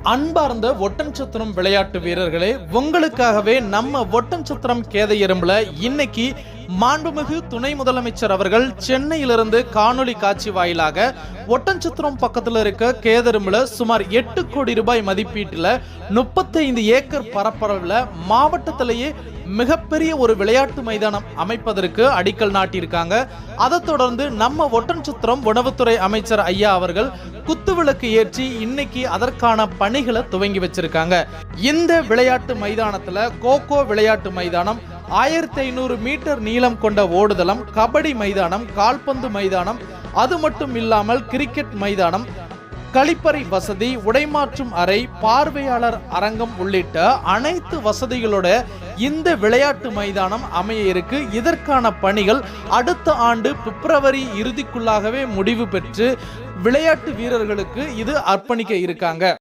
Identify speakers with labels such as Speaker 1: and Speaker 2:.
Speaker 1: அன்பார்ந்த ஒட்டன்சத்திரம் விளையாட்டு வீரர்களே, உங்களுக்காகவே நம்ம ஒட்டன்சத்திரம் கேதையரும்புல இன்னைக்கு மாண்புமிகு துணை முதலமைச்சர் அவர்கள் சென்னையிலிருந்து காணொலி காட்சி வாயிலாக ஒட்டன்சத்திரம் பக்கத்தில் இருக்க கேதரும்புல சுமார் 8 கோடி ரூபாய் மதிப்பீட்டில் 35 ஏக்கர் பரப்பளவில் மாவட்டத்திலேயே மிகப்பெரிய ஒரு விளையாட்டு மைதானம் அமைப்பதற்கு அடிக்கல் நாட்டியிருக்காங்க. அதை தொடர்ந்து நம்ம ஒட்டன்சத்திரம் உணவுத்துறை அமைச்சர் ஐயா அவர்கள் குத்துவிளக்கு ஏற்றி இன்னைக்கு அதற்கான பணிகளை துவங்கி வச்சிருக்காங்க. இந்த விளையாட்டு மைதானத்துல கோகோ விளையாட்டு மைதானம், 1500 மீட்டர் நீளம் கொண்ட ஓடுதளம், கபடி மைதானம், கால்பந்து மைதானம், அது மட்டும் இல்லாமல் கிரிக்கெட் மைதானம், கழிப்பறை வசதி, உடைமாற்றும் அறை, பார்வையாளர் அரங்கம் உள்ளிட்ட அனைத்து வசதிகளோட இந்த விளையாட்டு மைதானம் அமைய இருக்கு. இதற்கான பணிகள் அடுத்த ஆண்டு பிப்ரவரி இறுதிக்குள்ளாகவே முடிவு பெற்று விளையாட்டு வீரர்களுக்கு இது அர்ப்பணிக்க இருக்காங்க.